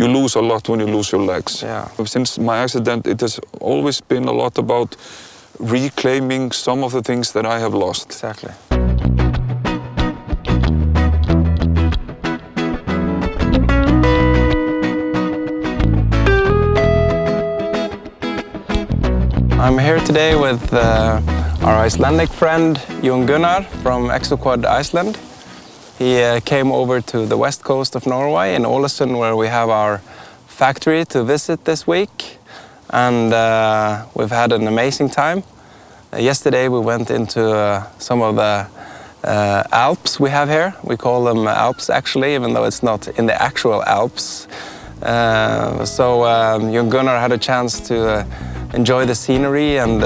you lose a lot when you lose your legs. Yeah. Since my accident, it has always been a lot about reclaiming some of the things that I have lost. Exactly. I'm here today with our Icelandic friend Jón Gunnar from Exoquad, Iceland. He came over to the west coast of Norway in Ålesund, where we have our factory, to visit this week. And we've had an amazing time. Yesterday we went into some of the Alps we have here. We call them Alps actually, even though it's not in the actual Alps. So Jón Gunnar had a chance to enjoy the scenery and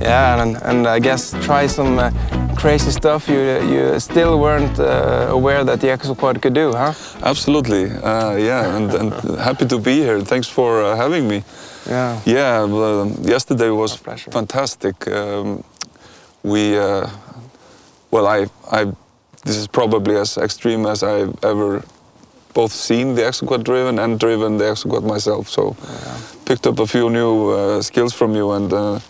and I guess try some crazy stuff you still weren't aware that the Exoquad could do, huh? Absolutely, yeah, and happy to be here. Thanks for having me. Yeah. Yeah, yesterday was fantastic. This is probably as extreme as I've ever both seen the Exoquad driven and driven the Exoquad myself. So picked up a few new skills from you, and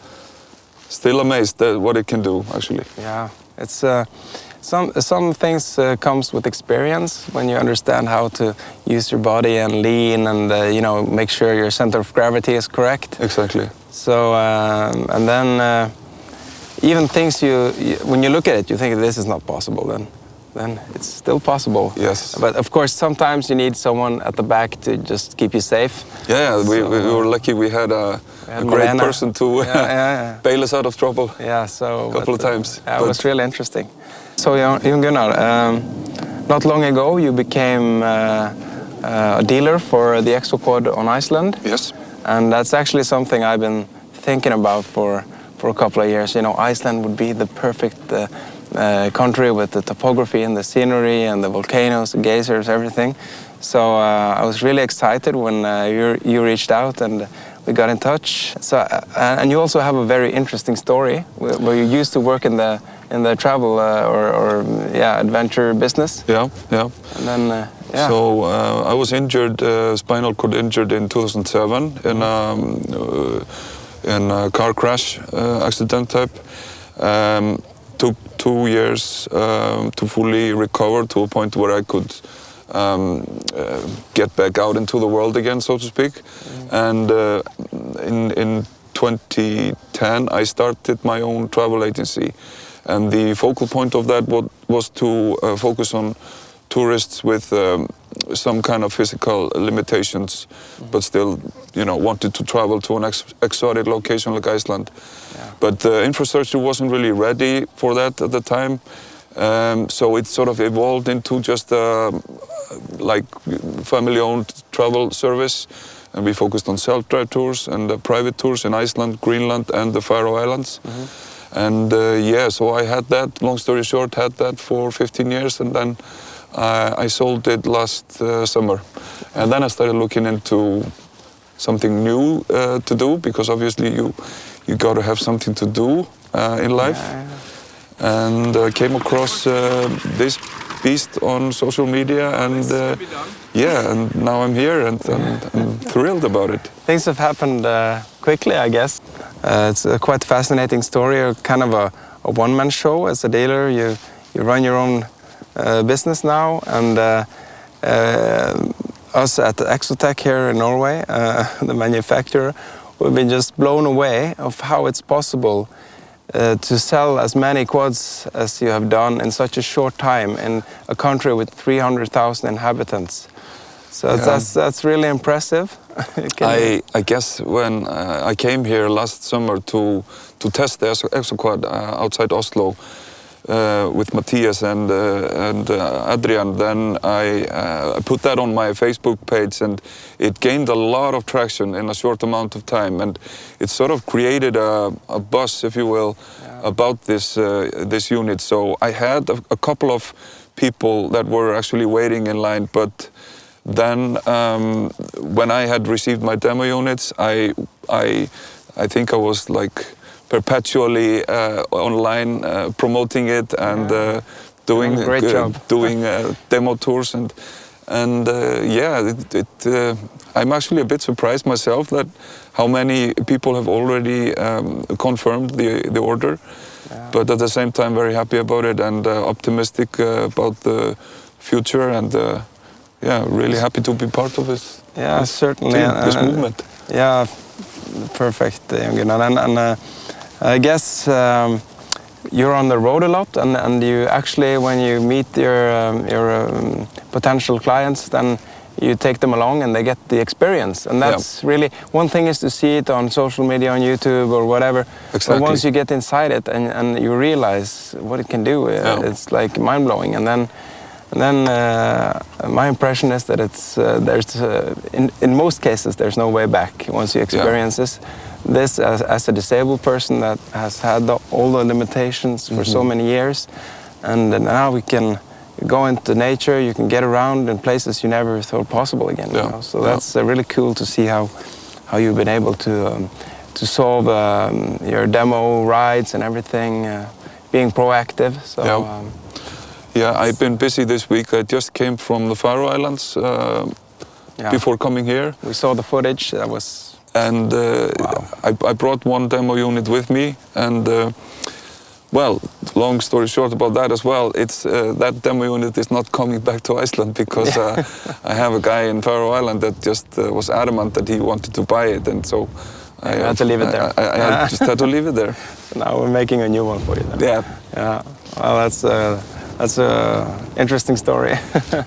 still amazed at what it can do, actually. Yeah, it's some things comes with experience when you understand how to use your body and lean and make sure your center of gravity is correct. Exactly. So and then even things when you look at it, you think this is not possible. Then it's still possible. Yes. But of course, sometimes you need someone at the back to just keep you safe. Yeah, we were lucky. We had a great person to bail us out of trouble. Yeah, so a couple of times. Yeah, it was really interesting. So Jón Gunnar, not long ago you became a dealer for the Exoquad on Iceland. Yes. And that's actually something I've been thinking about for a couple of years. Iceland would be the perfect country with the topography and the scenery and the volcanoes, the geysers, everything. So I was really excited when you reached out and we got in touch. So and you also have a very interesting story where you used to work in the travel or adventure business. Yeah. And then So I was injured, spinal cord injured in 2007 in a car crash accident type. Took 2 years to fully recover to a point where I could get back out into the world again, so to speak. And in 2010 I started my own travel agency, and the focal point of that was to focus on tourists with some kind of physical limitations, but still, wanted to travel to an exotic location like Iceland. Yeah. But the infrastructure wasn't really ready for that at the time, so it sort of evolved into just like family-owned travel service, and we focused on self-drive tours and private tours in Iceland, Greenland, and the Faroe Islands. And so I had that. Long story short, had that for 15 years, and then I sold it last summer. And then I started looking into something new to do, because obviously you got to have something to do in life. And came across this beast on social media, and and now I'm here, and I'm thrilled about it. Things have happened quickly, I guess. It's a quite fascinating story, kind of a one-man show. As a dealer, you run your own business now, and us at Exotech here in Norway, the manufacturer, we've been just blown away of how it's possible to sell as many quads as you have done in such a short time in a country with 300,000 inhabitants. So that's really impressive. I guess when I came here last summer to test the Exoquad outside Oslo, with Matthias and Adrian, then I put that on my Facebook page, and it gained a lot of traction in a short amount of time, and it sort of created a buzz, if you will, about this unit. So I had a couple of people that were actually waiting in line, but then when I had received my demo units, I think I was like perpetually online promoting it and doing great job. doing demo tours, And yeah, I'm actually a bit surprised myself that how many people have already confirmed the order. Yeah. But at the same time, very happy about it and optimistic about the future, and yeah, really happy to be part of this. Yeah, this certainly. Team, this movement. Yeah, perfect, Jón Gunnar. And I guess you're on the road a lot, and you actually, when you meet your potential clients, then you take them along and they get the experience. And that's really, one thing is to see it on social media, on YouTube or whatever. Exactly. But once you get inside it and you realize what it can do, it's like mind-blowing. And then my impression is that it's in most cases there's no way back once you experience this as a disabled person that has had all the limitations for so many years, and now we can go into nature. You can get around in places you never thought possible again. You know? So that's really cool to see how you've been able to solve your demo rides and everything, being proactive. So. Yeah, I've been busy this week. I just came from the Faroe Islands before coming here. We saw the footage. That was... And wow. I brought one demo unit with me, and well, long story short about that as well, it's that demo unit is not coming back to Iceland because I have a guy in Faroe Island that just was adamant that he wanted to buy it, and so I had to leave it there. I just had to leave it there. So now we're making a new one for you then. Yeah. Well, that's an interesting story.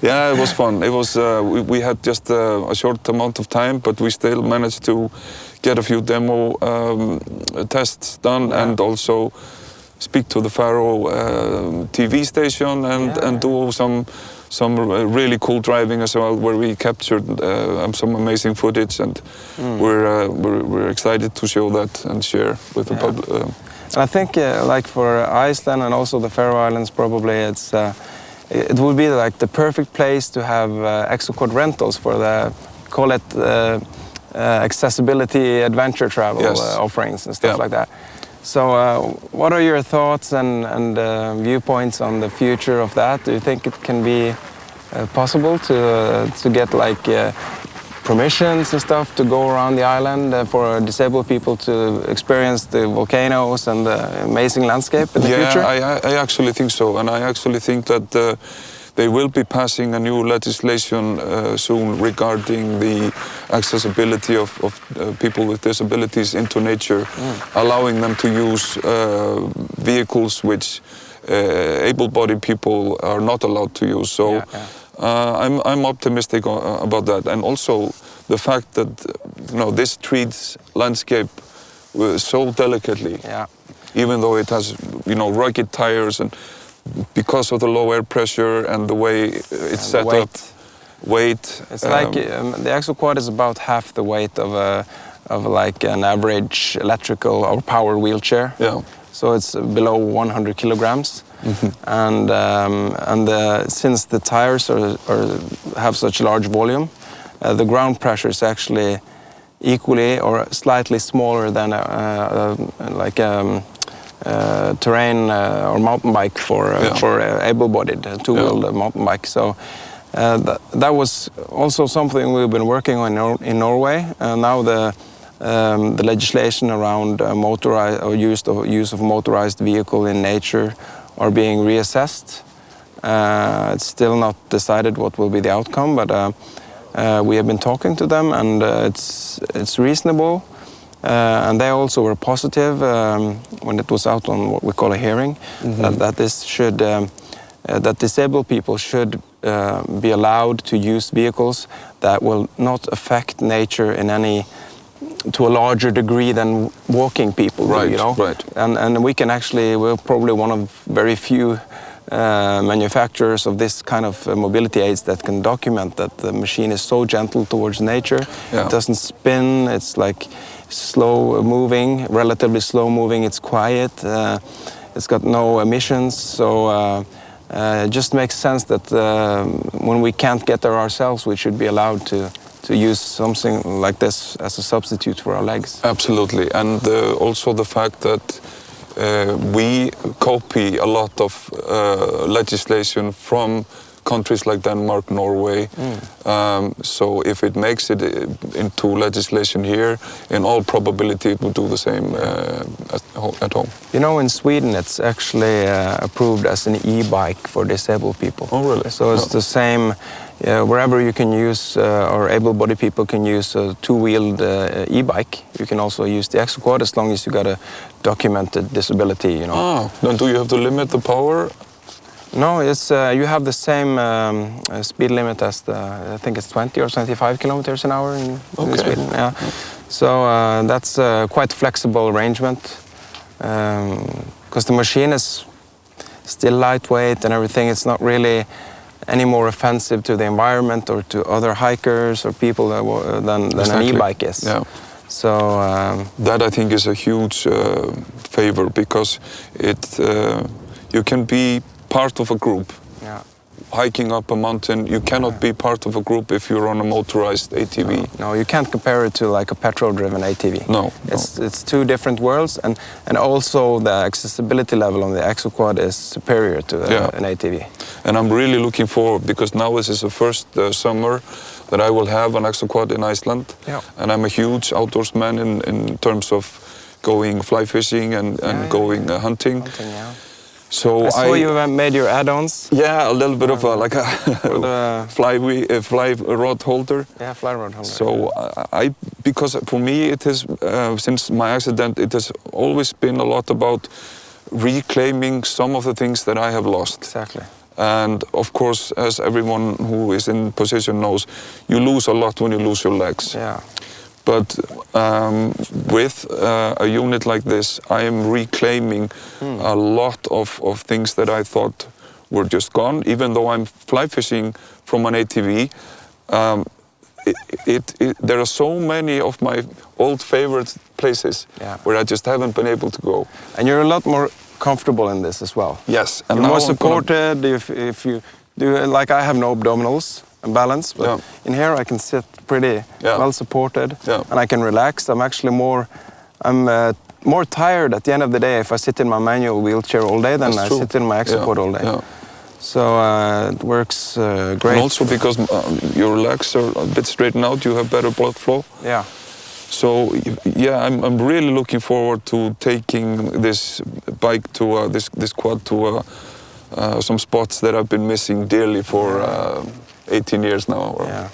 Yeah, it was fun. It was we had just a short amount of time, but we still managed to get a few demo tests done, and also speak to the Faroe TV station and do some really cool driving as well, where we captured some amazing footage, and we're excited to show that and share with the public. And I think, like for Iceland and also the Faroe Islands, probably it would be like the perfect place to have Exoquad rentals for the, call it accessibility adventure travel offerings and stuff like that. So what are your thoughts and viewpoints on the future of that? Do you think it can be possible to get like permissions and stuff to go around the island for disabled people to experience the volcanoes and the amazing landscape in the future? Yeah, I actually think so, and I actually think that they will be passing a new legislation soon regarding the accessibility of people with disabilities into nature, allowing them to use vehicles which able-bodied people are not allowed to use. So I'm optimistic about that, and also the fact that this treats landscape so delicately, even though it has rugged tires, and because of the low air pressure and the way it's set up, weight. It's like the Exoquad is about half the weight of like an average electrical or power wheelchair. Yeah. So it's below 100 kilograms. And since the tires have such large volume, the ground pressure is actually equally or slightly smaller than like terrain or mountain bike for able-bodied two-wheeled mountain bike. So that was also something we've been working on in Norway. Now the legislation around motorized or use of motorized vehicle in nature are being reassessed. It's still not decided what will be the outcome, but we have been talking to them, and it's reasonable. And they also were positive when it was out on what we call a hearing, that disabled people should be allowed to use vehicles that will not affect nature in any to a larger degree than walking people do, you know? Right. And we can actually, we're probably one of very few manufacturers of this kind of mobility aids that can document that the machine is so gentle towards nature. It doesn't spin, it's like slow moving, relatively slow moving, it's quiet, it's got no emissions, so it just makes sense that when we can't get there ourselves, we should be allowed to use something like this as a substitute for our legs. Absolutely, and also the fact that we copy a lot of legislation from countries like Denmark, Norway. So if it makes it into legislation here, in all probability it will do the same at home. You know, in Sweden it's actually approved as an e-bike for disabled people. Oh, really? So it's the same, wherever you can use, or able-bodied people can use a two-wheeled e-bike, you can also use the Exoquad as long as you got a documented disability, you know. Ah, then do you have to limit the power? No, it's you have the same speed limit as I think it's 20 or 25 kilometers an hour in Sweden. Yeah. So that's quite flexible arrangement because the machine is still lightweight and everything. It's not really any more offensive to the environment or to other hikers or people than an e-bike is. Yeah. So that I think is a huge favor because you can be part of a group. Yeah. Hiking up a mountain, you cannot be part of a group if you're on a motorized ATV. No, you can't compare it to like a petrol-driven ATV. No. It's two different worlds, and also the accessibility level on the Exoquad is superior to an ATV. And I'm really looking forward because now this is the first summer that I will have an Exoquad in Iceland. Yeah. And I'm a huge outdoorsman in terms of going fly fishing and going hunting. So I saw you made your add-ons. Yeah, a little bit of like a fly rod holder. Yeah, fly rod holder. So because for me it has, since my accident, it has always been a lot about reclaiming some of the things that I have lost. Exactly. And of course, as everyone who is in position knows, you lose a lot when you lose your legs. Yeah. But with a unit like this, I am reclaiming a lot of things that I thought were just gone. Even though I'm fly fishing from an ATV, there are so many of my old favorite places where I just haven't been able to go. And you're a lot more comfortable in this as well. Yes. And you're more supported if you do, like I have no abdominals and balance, but in here I can sit pretty well supported and I can relax. I'm actually more tired at the end of the day if I sit in my manual wheelchair all day than I sit in my Exoquad all day. Yeah. So it works great. And also because your legs are a bit straightened out, you have better blood flow. Yeah. So yeah, I'm really looking forward to taking this bike to this quad to some spots that I've been missing dearly for 18 years now. Yeah,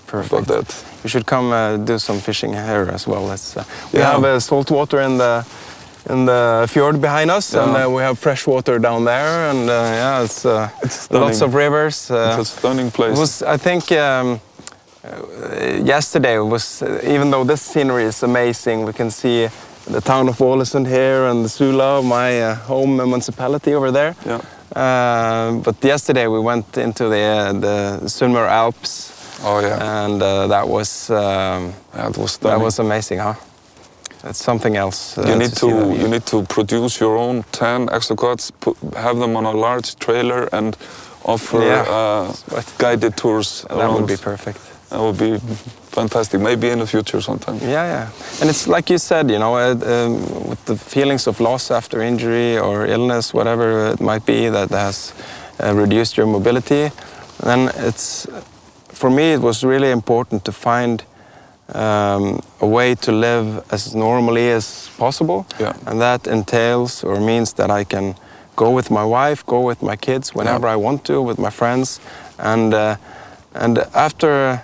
perfect. About that. You should come do some fishing here as well. We have salt water in the fjord behind us, and we have fresh water down there, and it's lots of rivers. It's a stunning place. I think yesterday was, even though this scenery is amazing, we can see the town of Ålesund here and the Sula, my home municipality over there. Yeah. But yesterday we went into the Sunnmøre Alps. Oh yeah. And that was stunning. That was amazing, huh? It's something else. You need to produce your own 10 Exoquads, have them on a large trailer, and offer guided tours. That would be perfect. That would be fantastic. Maybe in the future sometime. Yeah. And it's like you said, you know, with the feelings of loss after injury or illness, whatever it might be that has reduced your mobility, then for me it was really important to find a way to live as normally as possible. Yeah. And that entails or means that I can go with my wife, go with my kids whenever I want to, with my friends. And after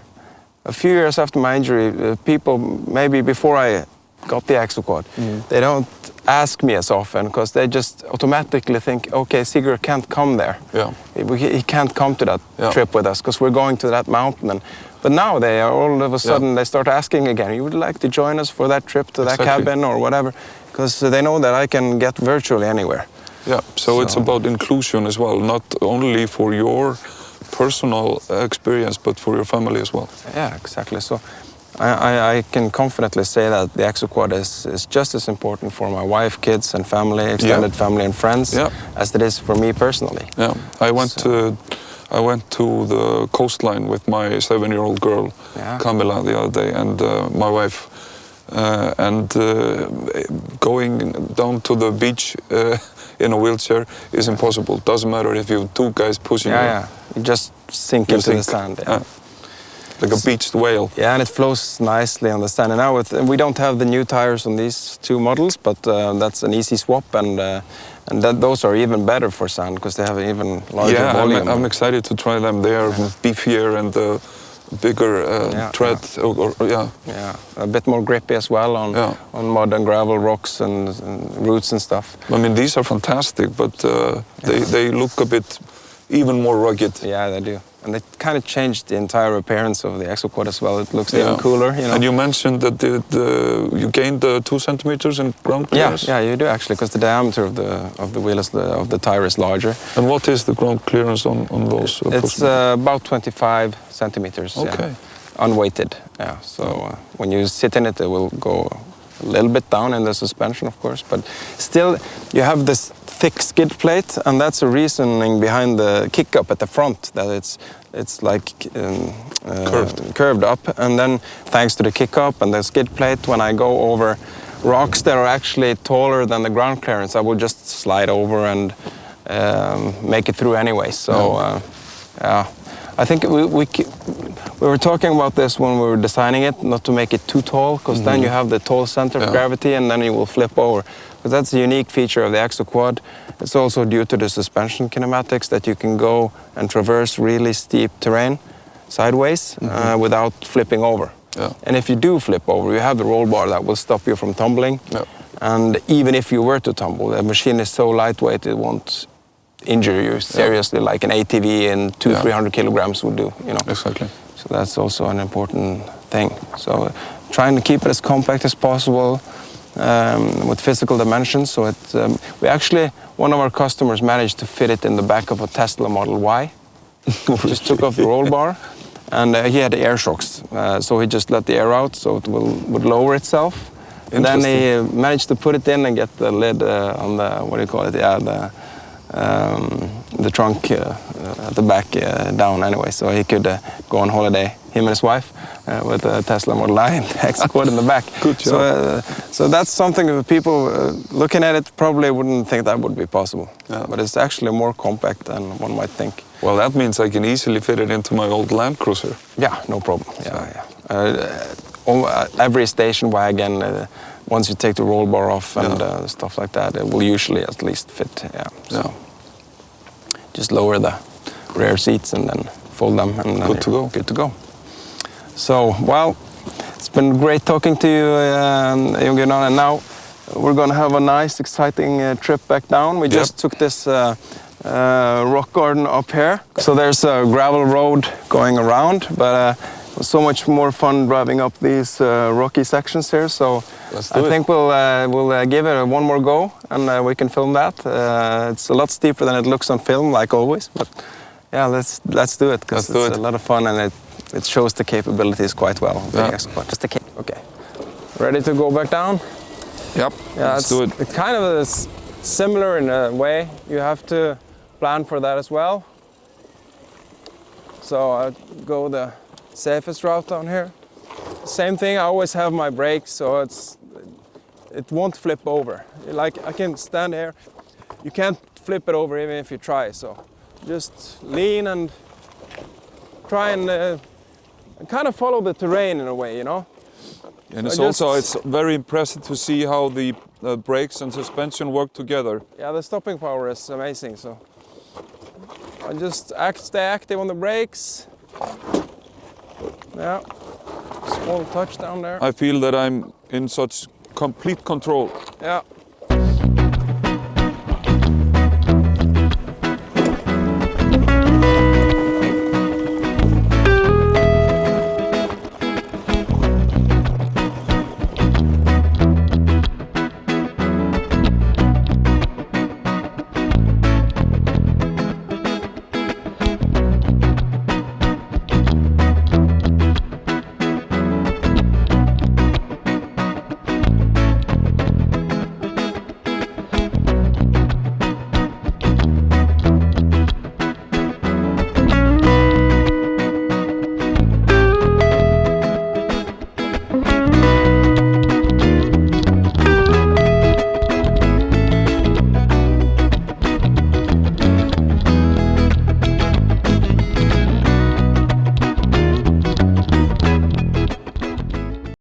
a few years after my injury, people, maybe before I got the Exoquad, they don't ask me as often because they just automatically think, okay, Sigurd can't come there. Yeah. He can't come to that trip with us because we're going to that mountain. But now they are all of a sudden, they start asking again, you would like to join us for that trip to that cabin or whatever? Because they know that I can get virtually anywhere. Yeah, so it's about inclusion as well, not only for your personal experience, but for your family as well. Yeah, exactly. So I can confidently say that the Exoquad is just as important for my wife, kids and family, extended family and friends as it is for me personally. Yeah, I went to the coastline with my 7-year-old girl, Camilla, the other day, and my wife and going down to the beach in a wheelchair is impossible. Doesn't matter if you have two guys pushing you. Yeah, you just sink into the sand. Yeah. Like a beached whale. Yeah, and it flows nicely on the sand. And now we don't have the new tires on these two models, but that's an easy swap, and those are even better for sand because they have an even larger volume. I'm excited to try them. They are beefier and bigger tread. Yeah, a bit more grippy as well on mud and gravel, rocks and roots and stuff. I mean, these are fantastic, but they look a bit even more rugged. Yeah, they do. And they kind of changed the entire appearance of the Exoquad as well. It looks even cooler, you know. And you mentioned that you gained 2 centimeters in ground clearance. Yeah, you do actually, because the diameter of the wheel of the tire is larger. And what is the ground clearance on those? It's about 25 centimeters. Okay. Unweighted. Yeah. So when you sit in it, it will go a little bit down in the suspension, of course, but still you have this thick skid plate, and that's the reasoning behind the kick up at the front, that it's like curved up, and then thanks to the kick up and the skid plate, when I go over rocks that are actually taller than the ground clearance, I will just slide over and make it through anyway. So I think we were talking about this when we were designing it, not to make it too tall, because then you have the tall center of gravity and then you will flip over. But that's a unique feature of the Exoquad. It's also due to the suspension kinematics that you can go and traverse really steep terrain sideways without flipping over. Yeah. And if you do flip over, you have the roll bar that will stop you from tumbling. Yeah. And even if you were to tumble, the machine is so lightweight it won't injure you seriously, like an ATV in 200-300 kilograms would do. You know. Exactly. So that's also an important thing. So trying to keep it as compact as possible with physical dimensions. So we actually, one of our customers managed to fit it in the back of a Tesla Model Y. Just took off the roll bar, and he had air shocks. So he just let the air out so it would lower itself. And then he managed to put it in and get the lid on the, what do you call it? Yeah, the trunk at the back down anyway, so he could go on holiday, him and his wife, with a Tesla Model Y and the Exoquad in the back. Good job. So that's something that people looking at it probably wouldn't think that would be possible. Yeah. But it's actually more compact than one might think. Well, that means I can easily fit it into my old Land Cruiser. Yeah, no problem. Every station wagon, once you take the roll bar off and stuff like that, it will usually at least fit. So just lower the rear seats and then fold them, and then good to go. So, well, it's been great talking to you, Jón Gunnar, and now we're going to have a nice, exciting trip back down. We just took this rock garden up here. So there's a gravel road going around, but it was so much more fun driving up these rocky sections here. So I think we'll give it one more go, and we can film that. It's a lot steeper than it looks on film, like always. But yeah, let's do it, because it's a lot of fun, and it shows the capabilities quite well. Okay, ready to go back down? Yep. Yeah, let's do it. It's kind of similar in a way. You have to plan for that as well. So I go the safest route down here. Same thing, I always have my brakes, so it won't flip over. Like, I can stand here, you can't flip it over even if you try, so just lean and try and kind of follow the terrain in a way, you know. And it's very impressive to see how the brakes and suspension work together. Yeah, the stopping power is amazing, so I just stay active on the brakes. Yeah, small touch down there. I feel that I'm in such complete control. Yeah.